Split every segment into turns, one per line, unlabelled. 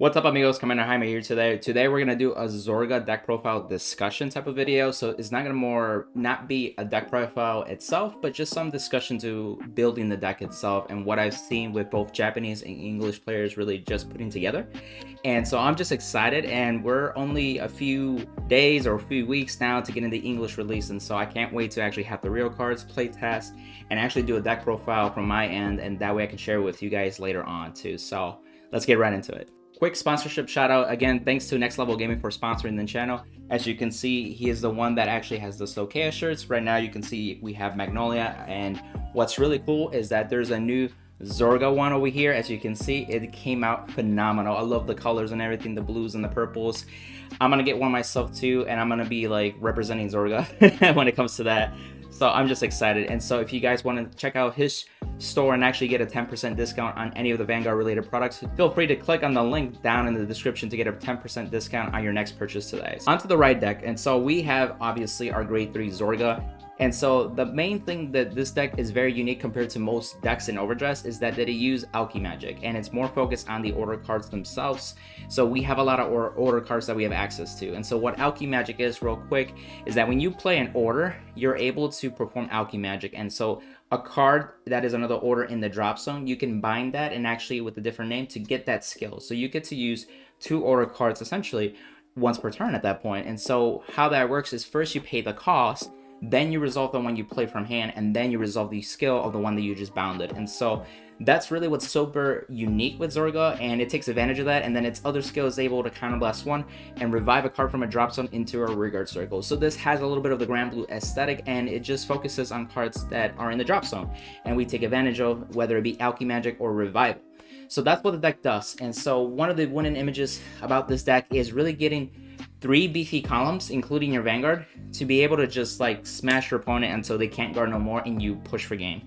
What's up, amigos? Commander Jaime here today. Today we're gonna do a Zorga deck profile discussion type of video. So it's not gonna not be a deck profile itself, but just some discussion to building the deck itself and what I've seen with both Japanese and English players really just putting together. And so I'm just excited, and we're only a few days or a few weeks now to get in the English release, and so I can't wait to actually have the real cards, play test, and actually do a deck profile from my end, and that way I can share with you guys later on too. So let's get right into it. Quick sponsorship shout out again, thanks to Next Level Gaming for sponsoring the channel. As you can see, he is the one that actually has the Stoicheia shirts. Right now you can see we have Magnolia, and what's really cool is that there's a new Zorga one over here. As you can see, it came out phenomenal. I love the colors and everything, the blues and the purples. I'm gonna get one myself too, and I'm gonna be like representing Zorga when it comes to that. So I'm just excited. And so if you guys want to check out his store and actually get a 10% discount on any of the Vanguard related products, feel free to click on the link down in the description to get a 10% discount on your next purchase today. So onto the right deck. And so we have obviously our grade 3 Zorga. And so the main thing that this deck is very unique compared to most decks in overdress is that they use alchemy magic, and it's more focused on the order cards themselves. So we have a lot of order cards that we have access to. And so what alchemy magic is, real quick, is that when you play an order, you're able to perform alchemy magic. And so a card that is another order in the drop zone, you can bind that and actually with a different name to get that skill. So you get to use 2 order cards essentially once per turn at that point. And so how that works is first you pay the cost, then you resolve the one you play from hand, and then you resolve the skill of the one that you just bounded. And so that's really what's super unique with Zorga, and it takes advantage of that, and then its other skill is able to counterblast 1 and revive a card from a drop zone into a rearguard circle. So this has a little bit of the Grand Blue aesthetic, and it just focuses on cards that are in the drop zone, and we take advantage of whether it be alchemy magic or revival. So that's what the deck does. And so one of the winning images about this deck is really getting 3 beefy columns, including your Vanguard, to be able to just like smash your opponent until they can't guard no more and you push for game.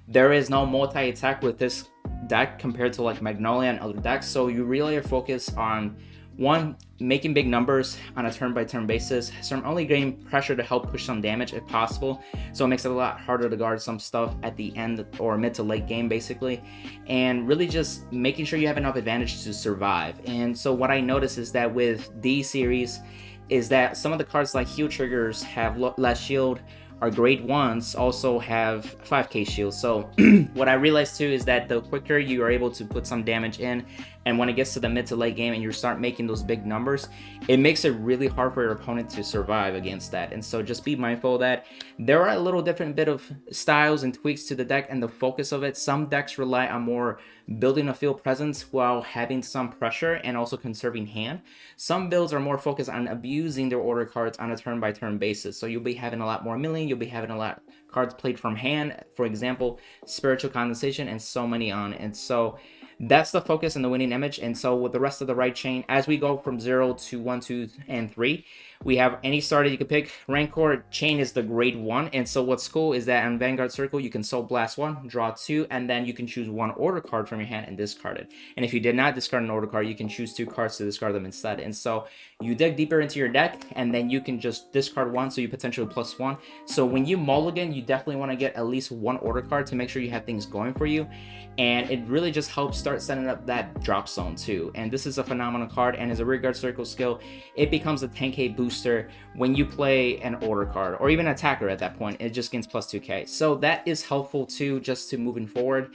There is no multi-attack with this deck compared to like Magnolia and other decks, so you really are focused on 1, making big numbers on a turn-by-turn basis. So I'm only getting pressure to help push some damage if possible, so it makes it a lot harder to guard some stuff at the end or mid to late game basically, and really just making sure you have enough advantage to survive. And so what I notice is that with D series is that some of the cards like heal triggers have less shield. Our grade 1s also have 5k shield. So what I realized too is that the quicker you are able to put some damage in, and when it gets to the mid to late game and you start making those big numbers, it makes it really hard for your opponent to survive against that. And so just be mindful of that. There are a little different bit of styles and tweaks to the deck and the focus of it. Some decks rely on more building a field presence while having some pressure and also conserving hand. Some builds are more focused on abusing their order cards on a turn-by-turn basis. So you'll be having a lot more milling, you'll be having a lot of cards played from hand, for example, Spiritual Condensation, and so many on. And so that's the focus and the winning image. And so with the rest of the right chain, as we go from 0 to 1, 2, and 3, we have any starter you can pick. Rancor chain is the grade 1, and so what's cool is that on Vanguard Circle you can Soul Blast 1, draw 2, and then you can choose 1 order card from your hand and discard it. And if you did not discard an order card, you can choose 2 cards to discard them instead. And so you dig deeper into your deck, and then you can just discard 1, so you potentially +1. So when you mulligan, you definitely want to get at least 1 order card to make sure you have things going for you, and it really just helps start setting up that drop zone too. And this is a phenomenal card, and as a rearguard circle skill, it becomes a 10k booster when you play an order card or even attacker at that point. It just gains +2k, so that is helpful too, just to moving forward.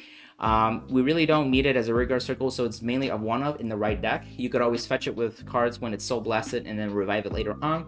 We really don't need it as a rearguard circle, so it's mainly a one-of in the right deck. You could always fetch it with cards when it's Soul Blasted and then revive it later on.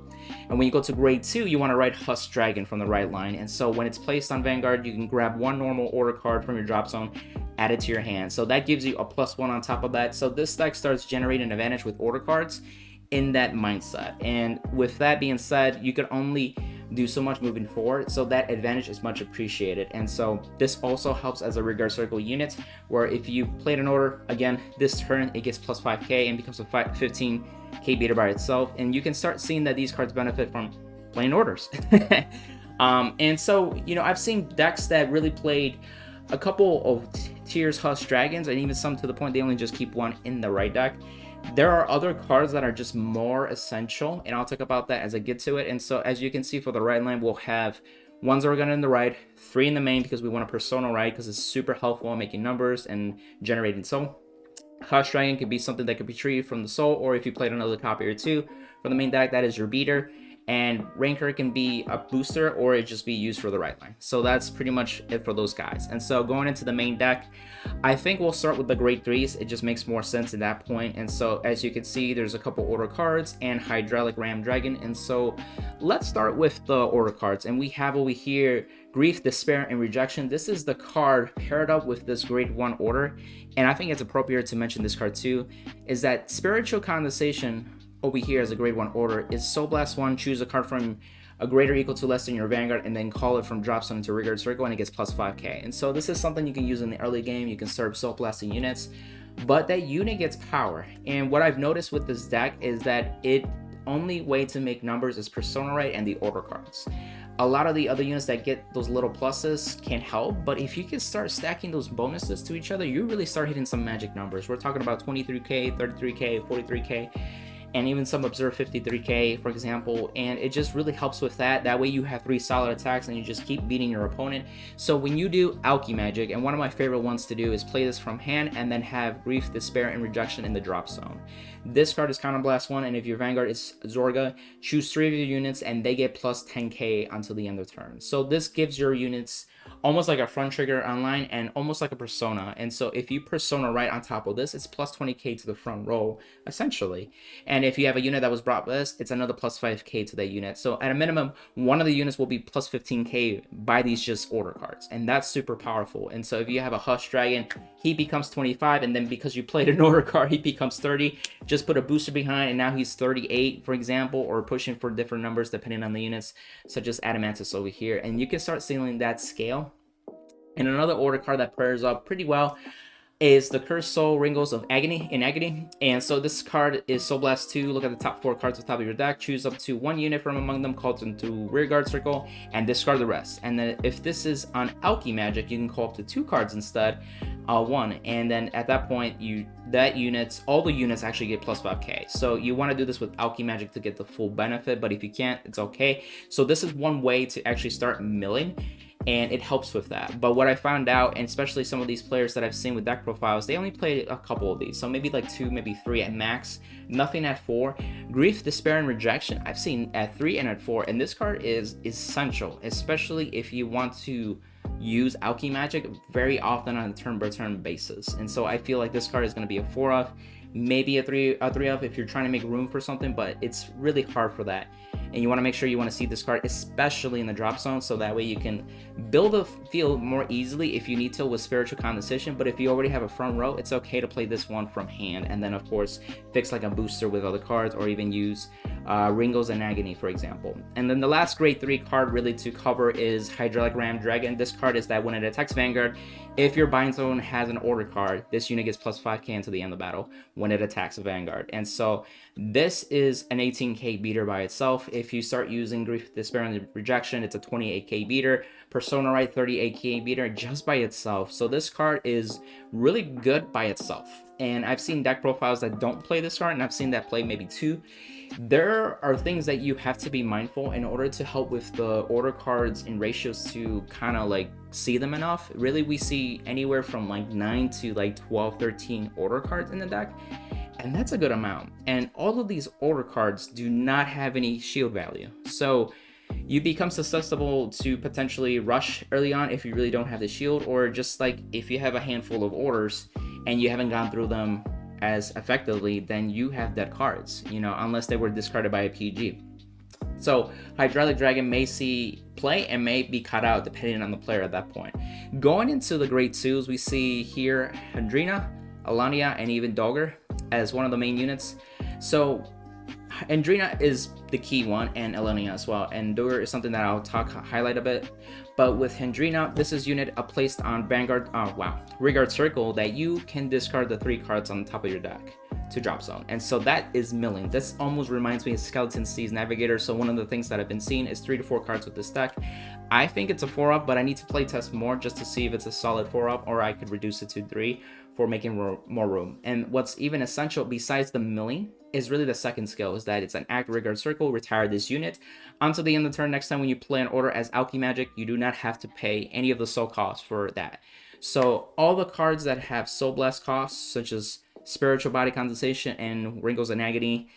And when you go to grade 2, you want to write Husk Dragon from the right line. And so when it's placed on Vanguard, you can grab 1 normal order card from your drop zone, add it to your hand. So that gives you a +1 on top of that. So this deck starts generating advantage with order cards in that mindset. And with that being said, you can only do so much moving forward, so that advantage is much appreciated. And so this also helps as a rearguard circle unit, where if you played an order again this turn, it gets +5k and becomes a 15k beater by itself, and you can start seeing that these cards benefit from playing orders. And so, you know, I've seen decks that really played a couple of tiers Husk Dragons, and even some to the point they only just keep 1 in the right deck. There are other cards that are just more essential, and I'll talk about that as I get to it. And so as you can see, for the right line, we'll have 1 Zorga in the right, 3 in the main because we want a Persona right, because it's super helpful in making numbers and generating soul. Hush Dragon could be something that could be treated from the soul, or if you played another copy or two from the main deck, that is your beater. And Rancor can be a booster, or it just be used for the right line. So that's pretty much it for those guys. And so going into the main deck, I think we'll start with the grade 3s. It just makes more sense at that point. And so as you can see, there's a couple order cards and Hydraulic Ram Dragon. And so let's start with the order cards. And we have over here Grief, Despair, and Rejection. This is the card paired up with this grade 1 order. And I think it's appropriate to mention this card too, is that Spiritual Condensation over here as a grade 1 order is Soul Blast 1, choose a card from a greater equal to less than your Vanguard, and then call it from drop zone into Rigard Circle, and it gets plus 5k. And so this is something you can use in the early game. You can start Soul Blasting units, but that unit gets power. And what I've noticed with this deck is that it only way to make numbers is Persona Right and the order cards. A lot of the other units that get those little pluses can help, but if you can start stacking those bonuses to each other, you really start hitting some magic numbers. We're talking about 23k, 33k, 43k, and even some Observe 53k, for example, and it just really helps with that. That way you have 3 solid attacks and you just keep beating your opponent. So when you do Alchemy Magic, and one of my favorite ones to do is play this from hand and then have Grief, Despair, and Rejection in the drop zone. This card is Counterblast 1, and if your Vanguard is Zorga, choose 3 of your units and they get plus 10k until the end of turn. So this gives your units almost like a front trigger online and almost like a Persona. And so if you Persona Right on top of this, it's plus 20k to the front row, essentially. And if you have a unit that was brought with this, it's another plus 5k to that unit. So at a minimum, one of the units will be plus 15k by these just order cards. And that's super powerful. And so if you have a Hush Dragon, he becomes 25, and then because you played an order card, he becomes 30. Just put a booster behind, and now he's 38, for example, or pushing for different numbers depending on the units, such as Adamantis over here. And you can start seeing that scale. And another order card that pairs up pretty well is the Cursed Soul Ringos of Agony in Agony. And so this card is Soul Blast 2. Look at the top 4 cards at the top of your deck. Choose up to 1 unit from among them, call it into Rearguard Circle, and discard the rest. And then if this is on Alchemy Magic, you can call up to 2 cards instead, 1. And then at that point, all the units actually get plus 5k. So you want to do this with Alchemy Magic to get the full benefit, but if you can't, it's okay. So this is one way to actually start milling, and it helps with that. But what I found out, and especially some of these players that I've seen with deck profiles, they only play a couple of these, so maybe like 2, maybe 3 at max, nothing at 4. Grief, Despair, and Rejection I've seen at 3 and at 4, and this card is essential, especially if you want to use Alchemy Magic very often on a turn-by-turn basis. And so I feel like this card is going to be a 4 up, maybe a 3 up if you're trying to make room for something, but it's really hard for that. And you want to make sure you want to see this card, especially in the drop zone, so that way you can build a field more easily if you need to with Spiritual Condensation. But if you already have a front row, it's okay to play this one from hand, and then of course fix like a booster with other cards, or even use Ringos and Agony, for example. And then the last grade 3 card really to cover is Hydraulic Ram Dragon. This card is that when it attacks Vanguard, if your bind zone has an order card, this unit gets plus 5k until the end of the battle when it attacks a Vanguard. And so this is an 18k beater by itself. If you start using Grief, Despair, and Rejection, it's a 28k beater. Persona Right, 38k beater just by itself. So this card is really good by itself. And I've seen deck profiles that don't play this card, and I've seen that play maybe 2. There are things that you have to be mindful in order to help with the order cards in ratios to kind of like see them enough. Really, we see anywhere from like 9 to like 12, 13 order cards in the deck, and that's a good amount. And all of these order cards do not have any shield value. So you become susceptible to potentially rush early on if you really don't have the shield, or just like if you have a handful of orders and you haven't gone through them as effectively, then you have dead cards, unless they were discarded by a PG. So Hydraulic Dragon may see play and may be cut out depending on the player at that point. Going into the grade 2s, we see here Hendrina, Alania, and even Dogger as one of the main units. So Hendrina is the key one, and Alania as well, and Dogger is something that I'll highlight a bit. But with Hendrina, this is unit placed on Rigard Circle that you can discard the 3 cards on the top of your deck to drop zone. And so that is milling. This almost reminds me of Skeleton Seas Navigator. So one of the things that I've been seeing is 3 to 4 cards with this deck. I think it's a 4 up, but I need to play test more just to see if it's a solid 4 up, or I could reduce it to 3 for making more room. And what's even essential besides the milling is really the second skill, is that it's an act Rigard Circle, retire this unit. Until the end of the turn, next time when you play an order as Alchemy Magic, you do not have to pay any of the soul costs for that. So all the cards that have Soul Blast costs, such as spiritual body condensation, and wrinkles and agony,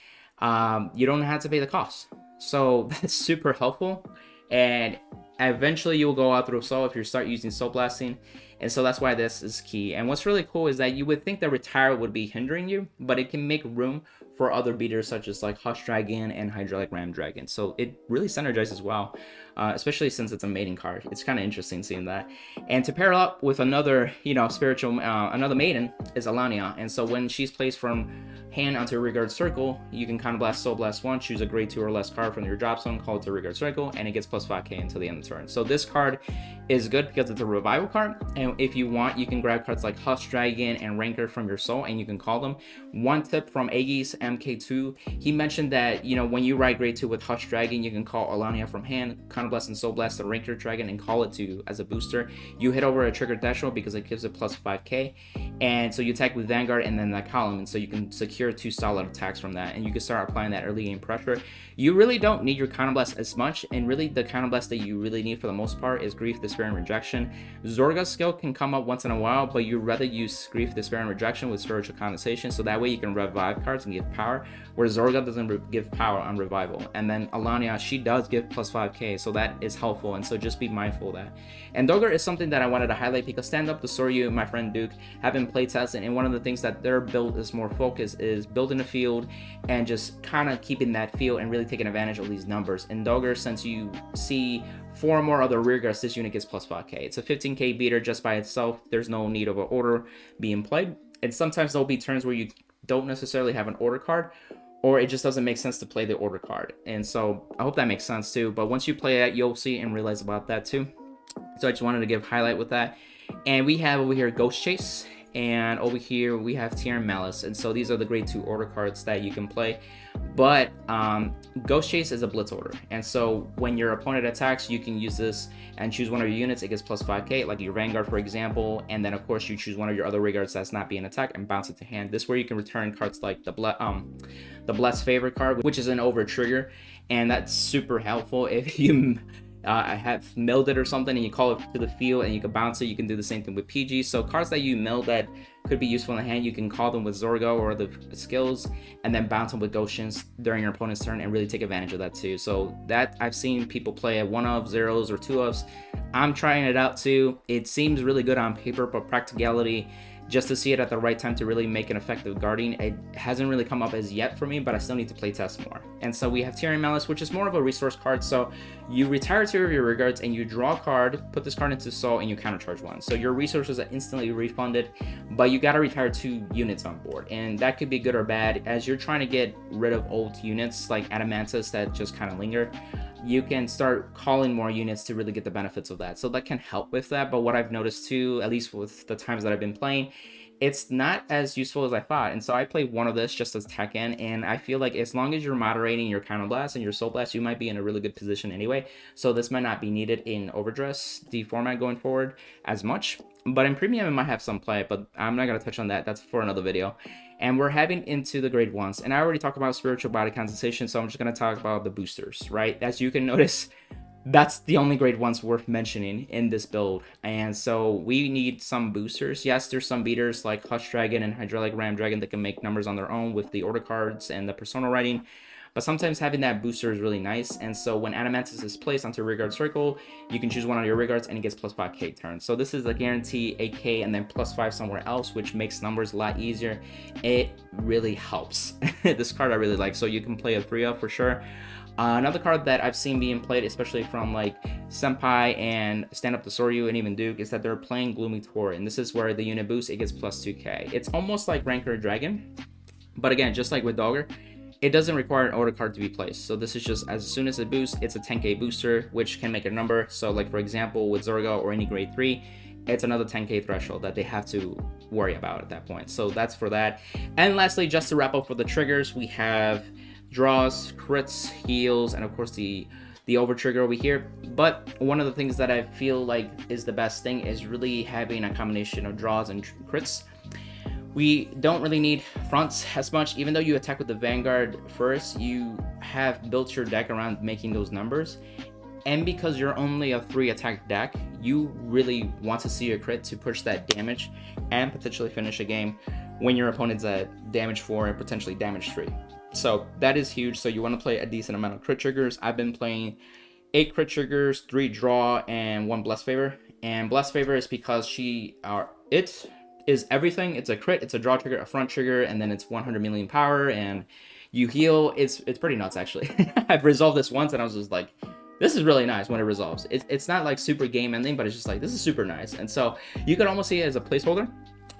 you don't have to pay the cost. So that's super helpful. And eventually you'll go out through soul if you start using soul blasting. And so that's why this is key. And what's really cool is that you would think that retire would be hindering you, but it can make room for other beaters such as like Hush Dragon and Hydraulic Ram Dragon. So it really synergizes well, especially since it's a maiden card. It's kind of interesting seeing that. And to pair up with another, spiritual, another maiden is Alania. And so when she's placed from hand onto a rearguard circle, you can Counter Blast, Soul Blast 1, choose a grade 2 or less card from your drop zone, call it to rearguard circle, and it gets plus 5k until the end of the turn. So this card is good because it's a revival card, and if you want, you can grab cards like Hush Dragon and Ranker from your soul, and you can call them. One tip from Aegis MK2, he mentioned that, when you ride grade 2 with Hush Dragon, you can call Alania from hand, Counter Blast and Soul Blast the Ranker Dragon, and call it to as a booster. You hit over a trigger threshold because it gives it plus 5k, and so you attack with Vanguard and then that column, and so you can secure 2 solid attacks from that, and you can start applying that early game pressure. You really don't need your Counter Blast as much, and really the Counter Blast that you really need for the most part is Grief, Despair, and Rejection. Zorga's skill can come up once in a while, but you'd rather use Grief, Despair, and Rejection with Spiritual Condensation, so that way you can revive cards and give power, where Zorga doesn't give power on revival. And then Alania, she does give plus 5k, so that is helpful, and so just be mindful of that. And Dogger is something that I wanted to highlight because Stand Up, the Soryu, and my friend Duke have been playtesting, and one of the things that their build is more focused is building a field and just kind of keeping that field and really taking advantage of these numbers. In Dogger, since you see 4 more other rear guards, this unit gets plus 5k. It's a 15k beater just by itself. There's no need of an order being played. And sometimes there'll be turns where you don't necessarily have an order card, or it just doesn't make sense to play the order card. And so I hope that makes sense too. But once you play that, you'll see and realize about that too. So I just wanted to give highlight with that. And we have over here Ghost Chase, and over here we have Tier and Malice. And so these are the grade 2 order cards that you can play. But Ghost Chase is a blitz order, and so when your opponent attacks, you can use this and choose one of your units. It gets plus 5k, like your Vanguard for example, and then of course you choose one of your other rearguards that's not being attacked and bounce it to hand. This where you can return cards like the Blessed Favor card, which is an over trigger, and that's super helpful if you have milled it or something and you call it to the field and you can bounce it. You can do the same thing with PG. So cards that you mill that could be useful in the hand, you can call them with Zorga or the skills and then bounce them with Goshen's during your opponent's turn and really take advantage of that too. So that I've seen people play at 1-of, 0s, or 2-ofs. I'm trying it out too. It seems really good on paper, but practicality, just to see it at the right time to really make an effective guarding, it hasn't really come up as yet for me, but I still need to play test more. And so we have Tyrion Malice, which is more of a resource card. So you retire 2 of your rearguards and you draw a card, put this card into soul, and you countercharge 1. So your resources are instantly refunded, but you gotta retire 2 units on board. And that could be good or bad. As you're trying to get rid of old units like Adamantus that just kind of linger, you can start calling more units to really get the benefits of that. So that can help with that. But what I've noticed too, at least with the times that I've been playing, it's not as useful as I thought. And so I played one of this just as tech end, and I feel like as long as you're moderating your counter blast and your soul blast, you might be in a really good position anyway. So this might not be needed in overdress the format going forward as much, but in premium it might have some play, but I'm not going to touch on that. That's for another video. And we're heading into the grade 1s, and I already talked about spiritual body condensation, so I'm just going to talk about the boosters, right? As you can notice, that's the only grade 1s worth mentioning in this build. And so we need some boosters. Yes, there's some beaters like Hush Dragon and Hydraulic Ram Dragon that can make numbers on their own with the order cards and the persona writing, but sometimes having that booster is really nice. And so when Adamantus is placed onto rearguard circle, you can choose one of your rearguards and it gets plus 5k turn. So this is a guarantee 8k and then plus 5 somewhere else, which makes numbers a lot easier. It really helps. This card I really like, so you can play a 3-of for sure. Another card that I've seen being played, especially from like Senpai and Stand Up to Soryu and even Duke, is that they're playing Gloomy Tor, and this is where the unit boost, it gets plus 2k. It's almost like Ranker Dragon, but again, just like with Dogger, it doesn't require an order card to be placed. So this is just as soon as it boosts, it's a 10k booster, which can make a number. So like for example, with Zorga or any grade 3, it's another 10k threshold that they have to worry about at that point. So that's for that. And lastly, just to wrap up for the triggers, we have draws, crits, heals, and of course the over trigger over here. But one of the things that I feel like is the best thing is really having a combination of draws and crits. We don't really need fronts as much. Even though you attack with the Vanguard first, you have built your deck around making those numbers. And because you're only a 3 attack deck, you really want to see a crit to push that damage and potentially finish a game when your opponent's at damage 4 and potentially damage 3. So that is huge. So you want to play a decent amount of crit triggers. I've been playing 8 crit triggers, 3 draw, and 1 bless favor. And bless favor is because it is everything. It's a crit, it's a draw trigger, a front trigger, and then it's 100 million power, and you heal. It's pretty nuts, actually. I've resolved this once, and I was just like, this is really nice when it resolves. It's not like super game ending, but it's just like, this is super nice. And so you could almost see it as a placeholder,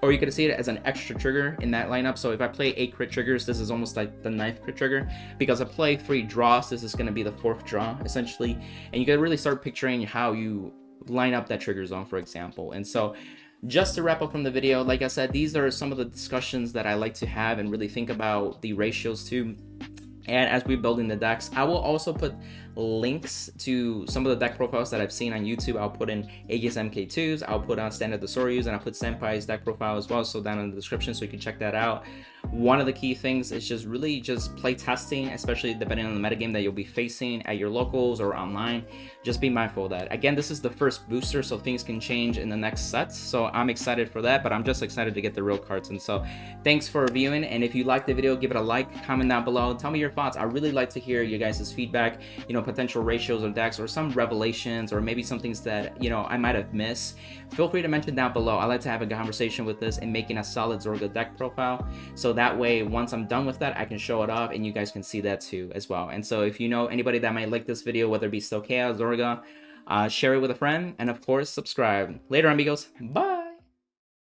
or you could see it as an extra trigger in that lineup. So if I play 8 crit triggers, this is almost like the 9th crit trigger. Because I play 3 draws, this is going to be the 4th draw, essentially. And you can really start picturing how you line up that trigger zone, for example. And so just to wrap up from the video, like I said, these are some of the discussions that I like to have and really think about the ratios too. And as we're building the decks, I will also put links to some of the deck profiles that I've seen on YouTube. I'll put in Aegis MK2s, I'll put on Standard the Soryus, and I'll put Senpai's deck profile as well, so down in the description so you can check that out. One of the key things is just really just play testing, especially depending on the metagame that you'll be facing at your locals or online. Just be mindful of that. Again, this is the first booster, so things can change in the next sets. So I'm excited for that, but I'm just excited to get the real cards. And so thanks for viewing. And if you liked the video, give it a like, comment down below, tell me your thoughts. I really like to hear you guys' feedback, you know, potential ratios of decks or some revelations or maybe some things that, you know, I might have missed. Feel free to mention down below. I like to have a conversation with this and making a solid Zorga deck profile. So that way, once I'm done with that, I can show it off and you guys can see that too as well. And so if you know anybody that might like this video, whether it be Stoicheia, Zorga, share it with a friend, and of course, subscribe. Later, amigos. Bye!